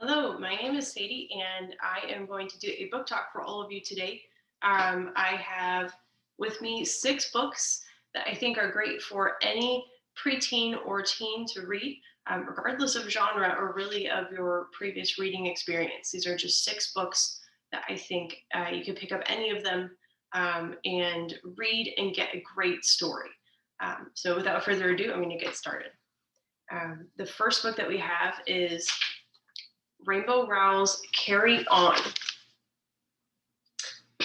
Hello, my name is Sadie, and I am going to do a book talk for all of you today. I have with me 6 books that I think are great for any preteen or teen to read, regardless of genre or really of your previous reading experience. These are just 6 books that I think you can pick up any of them and read and get a great story. So without further ado, I'm going to get started. The first book that we have is Rowell's Carrie On.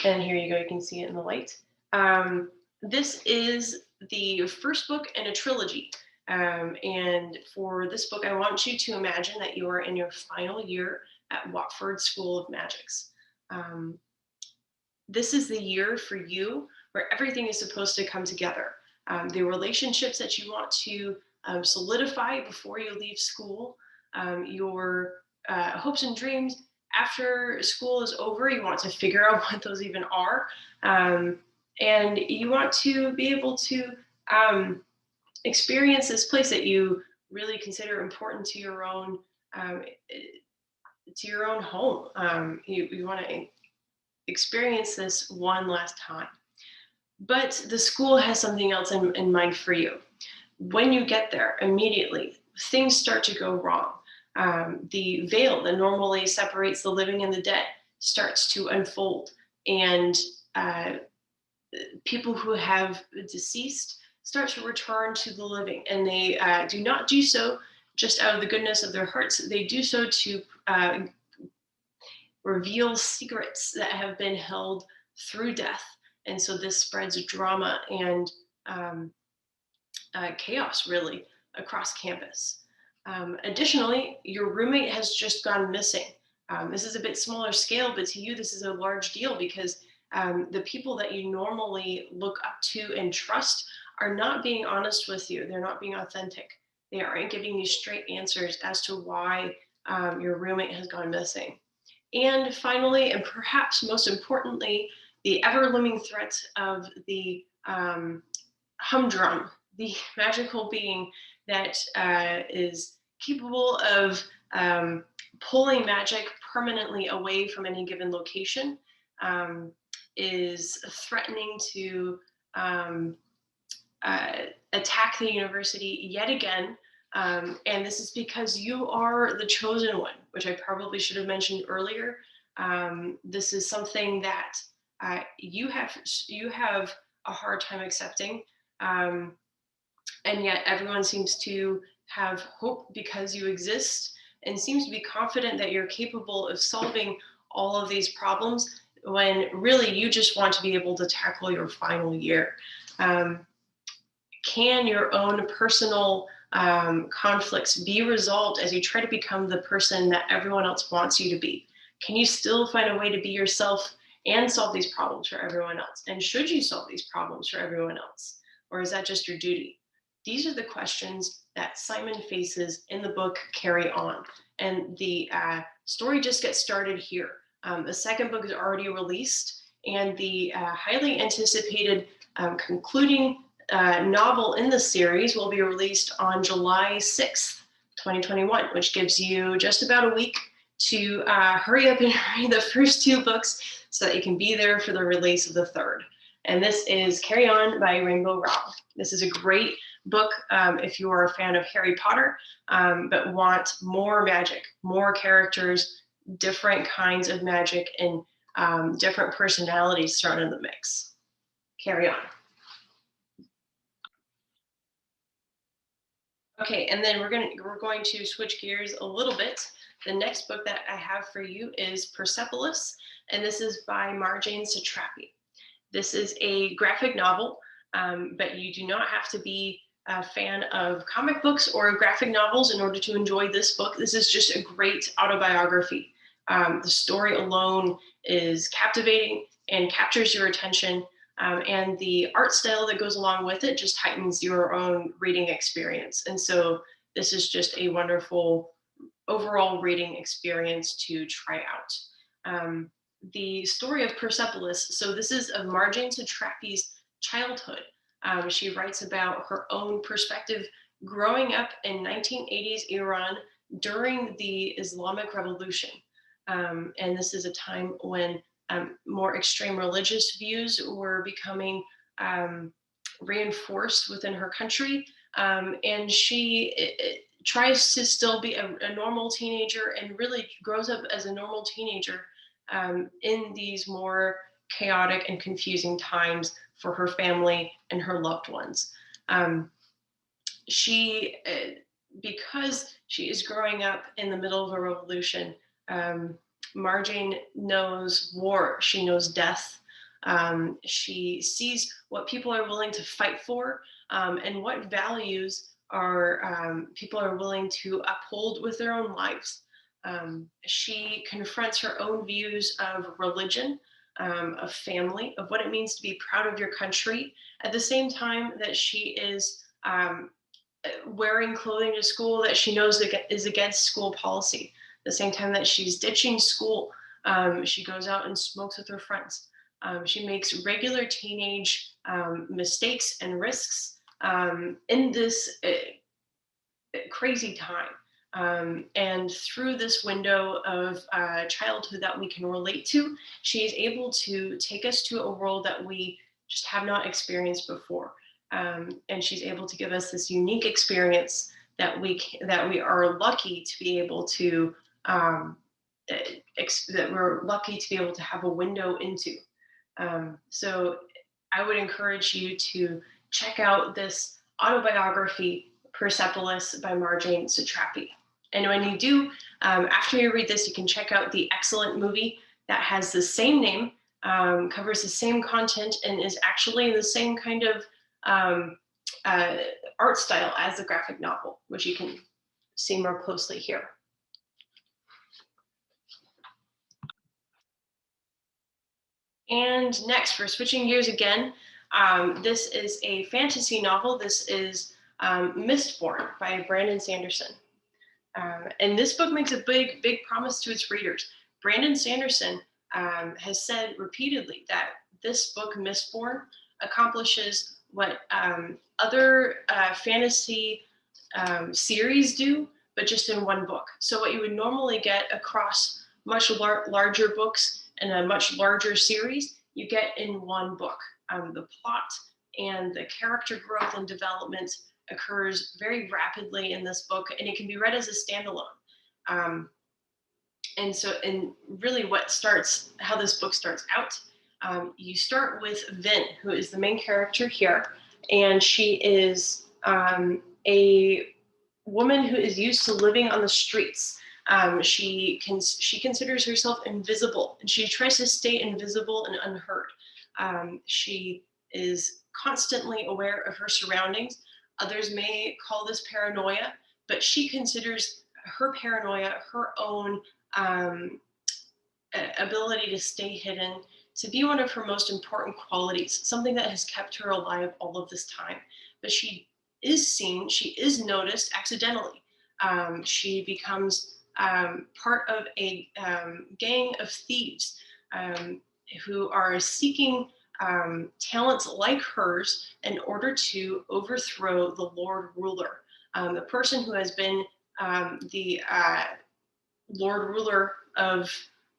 And here you go, you can see it in the light. This is the first book in a trilogy. And for this book, I want you to imagine that you are in your final year at Watford School of Magics. This is the year for you where everything is supposed to come together. The relationships that you want to solidify before you leave school, your hopes and dreams after school is over. You want to figure out what those even are, and you want to be able to experience this place that you really consider important to your own home. You want to experience this one last time, but the school has something else in mind for you. When you get there, immediately things start to go wrong. The veil that normally separates the living and the dead starts to unfold, and people who have deceased start to return to the living, and they do not do so just out of the goodness of their hearts. They do so to reveal secrets that have been held through death, and so this spreads drama and chaos really across campus. Additionally, your roommate has just gone missing. This is a bit smaller scale, but to you, this is a large deal because the people that you normally look up to and trust are not being honest with you. They're not being authentic. They aren't giving you straight answers as to why your roommate has gone missing. And finally, and perhaps most importantly, the ever-looming threat of the humdrum, the magical being that is capable of pulling magic permanently away from any given location, is threatening to attack the university yet again. And this is because you are the chosen one, which I probably should have mentioned earlier. This is something that you have a hard time accepting. And yet everyone seems to have hope because you exist and seems to be confident that you're capable of solving all of these problems when really you just want to be able to tackle your final year. Can your own personal conflicts be resolved as you try to become the person that everyone else wants you to be? Can you still find a way to be yourself and solve these problems for everyone else? And should you solve these problems for everyone else? Or is that just your duty? These are the questions that Simon faces in the book Carrie On. And the story just gets started here. The second book is already released, and the highly anticipated concluding novel in the series will be released on July 6th, 2021, which gives you just about a week to hurry up and read the first 2 books so that you can be there for the release of the third. And this is Carrie On by Rowell. This is a great book if you are a fan of Harry Potter, but want more magic, more characters, different kinds of magic, and different personalities thrown in the mix. Carry on. Okay, and then we're going to switch gears a little bit. The next book that I have for you is Persepolis, and this is by Marjane Satrapi. This is a graphic novel, but you do not have to be a fan of comic books or graphic novels in order to enjoy this book. This is just a great autobiography. The story alone is captivating and captures your attention, and the art style that goes along with it just heightens your own reading experience. And so this is just a wonderful overall reading experience to try out. The story of Persepolis, so this is of Marjane Satrapi's childhood. She writes about her own perspective growing up in 1980s Iran during the Islamic Revolution. And this is a time when more extreme religious views were becoming reinforced within her country. And she tries to still be a normal teenager and really grows up as a normal teenager in these more chaotic and confusing times for her family and her loved ones. Because she is growing up in the middle of a revolution, Marjane knows war, she knows death. She sees what people are willing to fight for, and what values people are willing to uphold with their own lives. She confronts her own views of religion, of family, of what it means to be proud of your country, at the same time that she is wearing clothing to school that she knows is against school policy. The same time that she's ditching school, she goes out and smokes with her friends. She makes regular teenage mistakes and risks in this crazy time. And through this window of childhood that we can relate to, she is able to take us to a world that we just have not experienced before. And she's able to give us this unique experience that we are lucky to be able to that we're lucky to be able to have a window into. So I would encourage you to check out this autobiography, Persepolis by Marjane Satrapi. And when you do, after you read this, you can check out the excellent movie that has the same name, covers the same content, and is actually in the same kind of art style as the graphic novel, which you can see more closely here. And next, we're switching gears again. This is a fantasy novel. This is Mistborn by Brandon Sanderson. And this book makes a big promise to its readers. Brandon Sanderson has said repeatedly that this book, Mistborn, accomplishes what other fantasy series do, but just in one book. So what you would normally get across much larger books and a much larger series, you get in one book. The plot and the character growth and development occurs very rapidly in this book, and it can be read as a standalone. And really how this book starts out, you start with Vin, who is the main character here, and she is a woman who is used to living on the streets. She considers herself invisible, and she tries to stay invisible and unheard. She is constantly aware of her surroundings. Others may call this paranoia, but she considers her paranoia her own ability to stay hidden to be one of her most important qualities, something that has kept her alive all of this time. But she is seen, she is noticed accidentally. She becomes part of a gang of thieves who are seeking talents like hers in order to overthrow the Lord Ruler, the person who has been the Lord Ruler of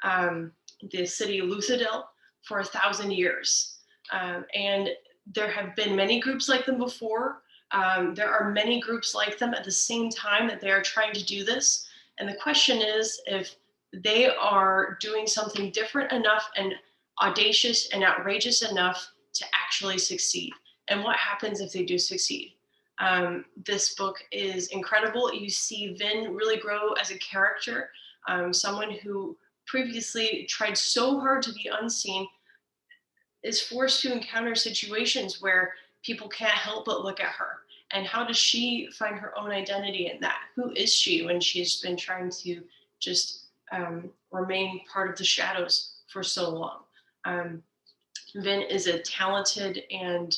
the city Lucidel for 1,000 years. And there have been many groups like them before. There are many groups like them at the same time that they are trying to do this. And the question is if they are doing something different enough and audacious and outrageous enough to actually succeed. And what happens if they do succeed? This book is incredible. You see Vin really grow as a character, someone who previously tried so hard to be unseen is forced to encounter situations where people can't help but look at her. And how does she find her own identity in that? Who is she when she's been trying to just remain part of the shadows for so long? Vin is a talented and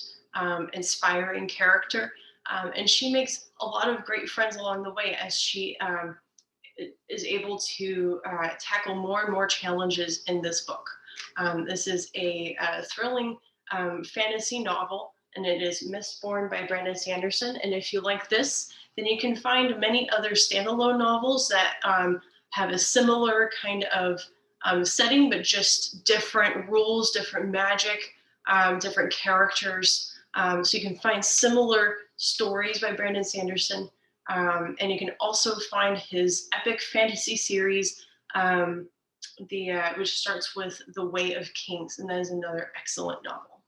inspiring character, and she makes a lot of great friends along the way as she is able to tackle more and more challenges in this book. This is a thrilling fantasy novel, and it is Mistborn by Brandon Sanderson. And if you like this, then you can find many other standalone novels that have a similar kind of setting, but just different rules, different magic, different characters. So you can find similar stories by Brandon Sanderson. And you can also find his epic fantasy series, which starts with The Way of Kings, and that is another excellent novel.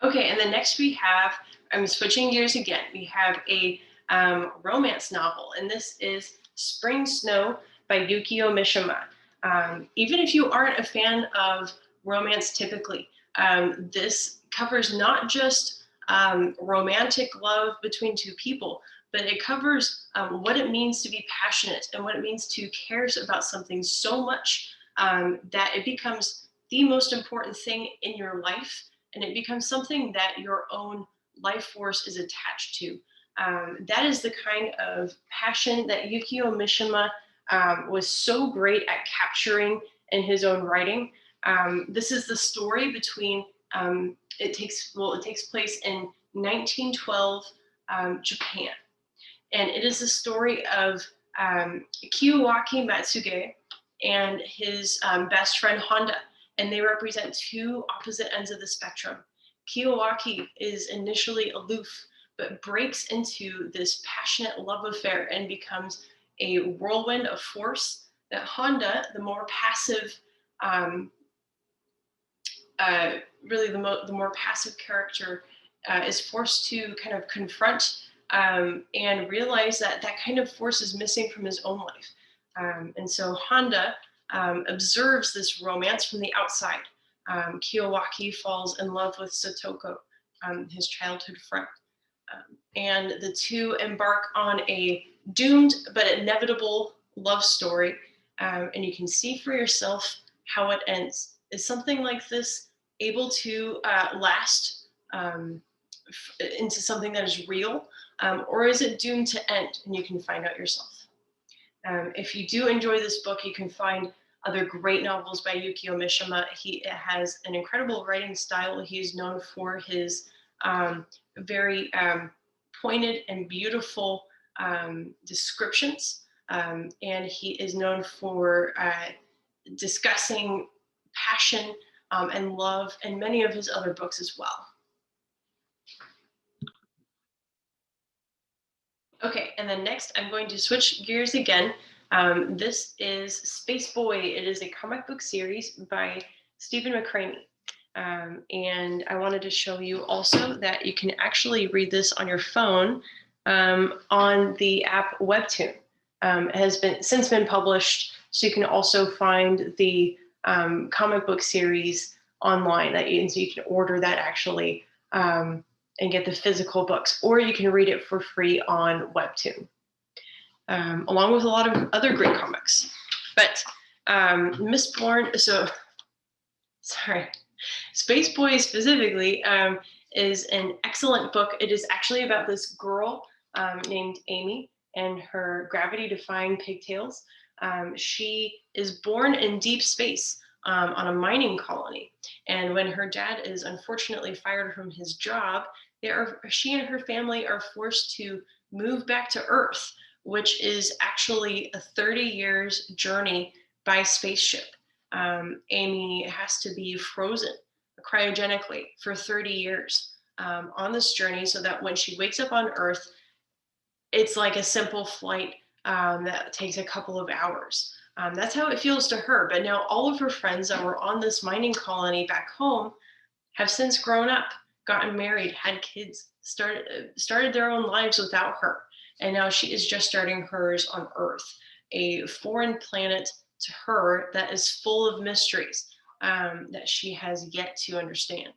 Okay, and then next we have, I'm switching gears again, we have a romance novel, and this is Spring Snow by Yukio Mishima. Even if you aren't a fan of romance typically, this covers not just romantic love between two people, but it covers what it means to be passionate and what it means to care about something so much that it becomes the most important thing in your life, and it becomes something that your own life force is attached to. That is the kind of passion that Yukio Mishima was so great at capturing in his own writing. This is the story between, it takes place in 1912 Japan. And it is the story of Kiyowaki Matsuge and his best friend Honda. And they represent two opposite ends of the spectrum. Kiyowaki is initially aloof, but breaks into this passionate love affair and becomes a whirlwind of force that Honda, the more passive, really the more passive character, is forced to kind of confront and realize that that kind of force is missing from his own life. And so Honda observes this romance from the outside. Kiyowaki falls in love with Satoko, his childhood friend. And the two embark on a doomed but inevitable love story. And you can see for yourself how it ends. Is something like this able to last into something that is real, or is it doomed to end? And you can find out yourself. If you do enjoy this book, you can find other great novels by Yukio Mishima. He has an incredible writing style. He is known for his very pointed and beautiful descriptions, and he is known for discussing passion and love in many of his other books as well. Okay, and then next I'm going to switch gears again. This is Space Boy. It is a comic book series by Stephen McCranie. And I wanted to show you also that you can actually read this on your phone on the app Webtoon. It has since been published, so you can also find the comic book series online. So you can order that actually and get the physical books, or you can read it for free on Webtoon, along with a lot of other great comics. But Mistborn, Space Boy specifically is an excellent book. It is actually about this girl named Amy and her gravity-defying pigtails. She is born in deep space on a mining colony. And when her dad is unfortunately fired from his job, she and her family are forced to move back to Earth, which is actually a 30 years journey by spaceship. Amy has to be frozen cryogenically for 30 years on this journey, so that when she wakes up on Earth, it's like a simple flight that takes a couple of hours. That's how it feels to her. But now all of her friends that were on this mining colony back home have since grown up, gotten married, had kids, started their own lives without her. And now she is just starting hers on Earth, a foreign planet to her that is full of mysteries that she has yet to understand.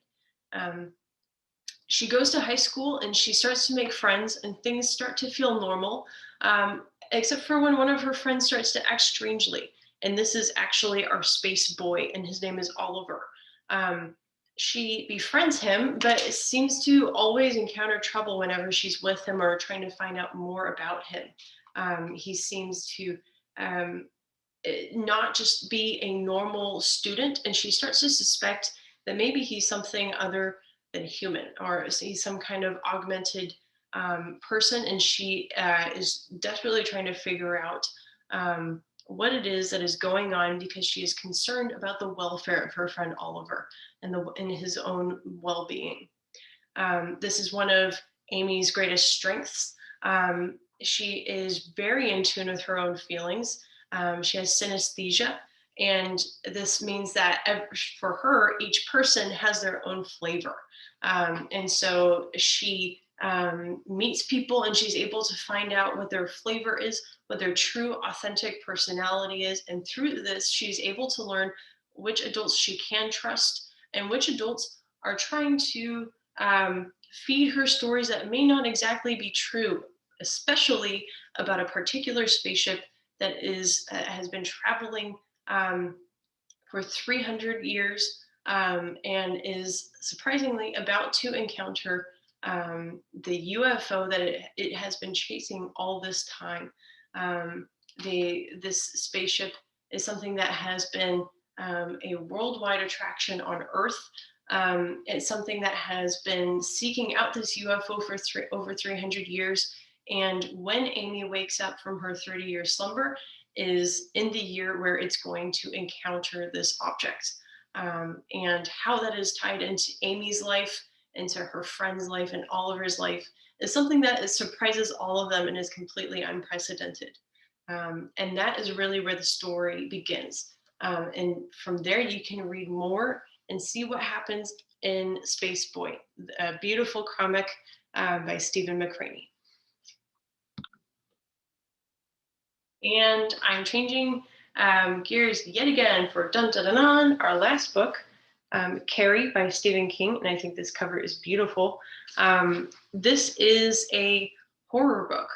She goes to high school and she starts to make friends, and things start to feel normal, except for when one of her friends starts to act strangely. And this is actually our space boy, and his name is Oliver. She befriends him, but seems to always encounter trouble whenever she's with him or trying to find out more about him. He seems to not just be a normal student, and she starts to suspect that maybe he's something other than human, or he's some kind of augmented person, and she is desperately trying to figure out what it is that is going on, because she is concerned about the welfare of her friend Oliver and his own well-being. This is one of Amy's greatest strengths. She is very in tune with her own feelings. She has synesthesia, and this means that for her, each person has their own flavor. And so she meets people, and she's able to find out what their flavor is, what their true authentic personality is. And through this, she's able to learn which adults she can trust and which adults are trying to feed her stories that may not exactly be true, especially about a particular spaceship that has been traveling for 300 years and is surprisingly about to encounter the UFO that it has been chasing all this time. This spaceship is something that has been a worldwide attraction on Earth. It's something that has been seeking out this UFO for over 300 years. And when Amy wakes up from her 30-year slumber is in the year where it's going to encounter this object. And how that is tied into Amy's life, into her friend's life, and Oliver's life is something that surprises all of them and is completely unprecedented. And that is really where the story begins. And from there, you can read more and see what happens in Space Boy, a beautiful comic by Stephen McCranie. And I'm changing gears yet again for dun dun dun dun, our last book, Carrie by Stephen King, and I think this cover is beautiful. This is a horror book,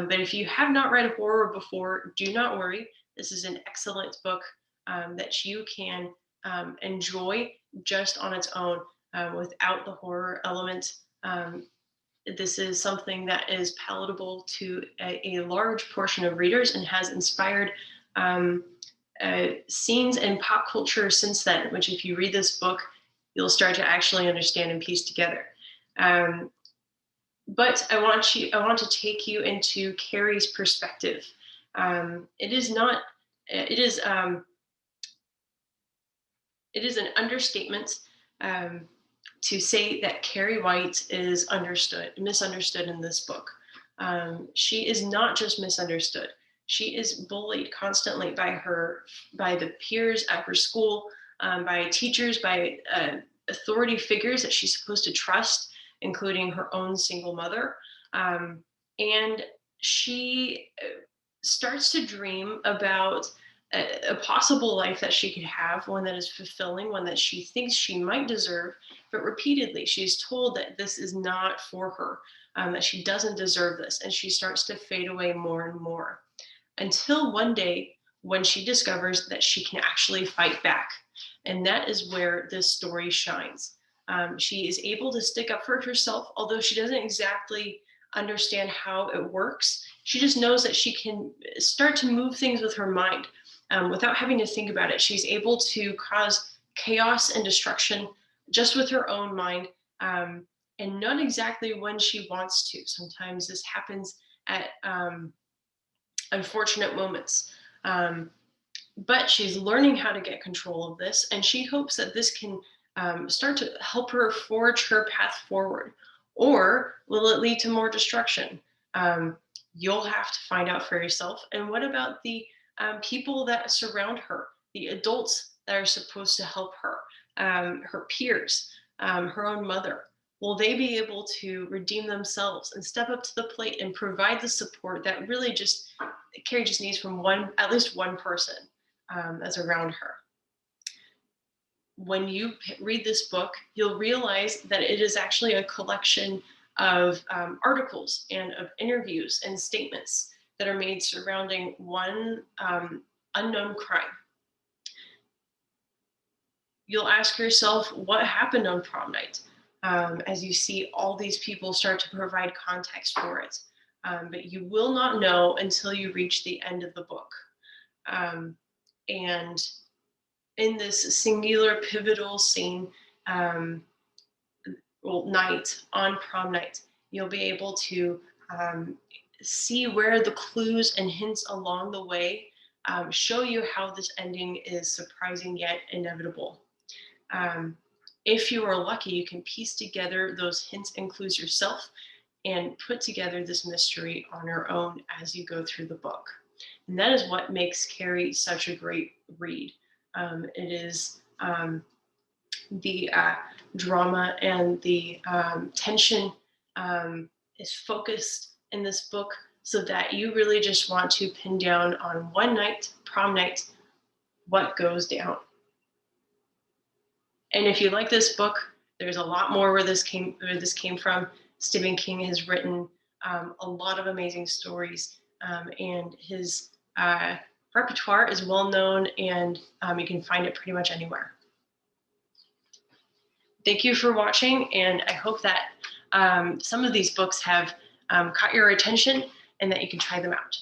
but if you have not read horror before, do not worry. This is an excellent book that you can enjoy just on its own without the horror element. This is something that is palatable to a large portion of readers and has inspired scenes in pop culture since then, which if you read this book, you'll start to actually understand and piece together. But I want to take you into Carrie's perspective. It is an understatement to say that Carrie White is misunderstood in this book. She is not just misunderstood. She is bullied constantly by the peers at her school, by teachers, by authority figures that she's supposed to trust, including her own single mother. And she starts to dream about a possible life that she could have, one that is fulfilling, one that she thinks she might deserve, but repeatedly she's told that this is not for her, that she doesn't deserve this, and she starts to fade away more and more, until one day when she discovers that she can actually fight back. And that is where this story shines. She is able to stick up for herself, although she doesn't exactly understand how it works. She just knows that she can start to move things with her mind without having to think about it. She's able to cause chaos and destruction just with her own mind, and not exactly when she wants to. Sometimes this happens at unfortunate moments. But she's learning how to get control of this, and she hopes that this can start to help her forge her path forward. Or will it lead to more destruction? You'll have to find out for yourself. And what about the people that surround her, the adults that are supposed to help her, her peers, her own mother? Will they be able to redeem themselves and step up to the plate and provide the support that really Carrie just needs from at least one person that's around her? When you read this book, you'll realize that it is actually a collection of articles and of interviews and statements that are made surrounding one unknown crime. You'll ask yourself, what happened on prom night? As you see all these people start to provide context for it. But you will not know until you reach the end of the book. And in this singular pivotal scene, night, on prom night, you'll be able to see where the clues and hints along the way show you how this ending is surprising yet inevitable. If you are lucky, you can piece together those hints and clues yourself and put together this mystery on your own as you go through the book. And that is what makes Carrie such a great read. It is the drama and the tension is focused in this book so that you really just want to pin down on one night, prom night, what goes down. And if you like this book, there's a lot more where this came from. Stephen King has written a lot of amazing stories, and his repertoire is well known, and you can find it pretty much anywhere. Thank you for watching, and I hope that some of these books have caught your attention and that you can try them out.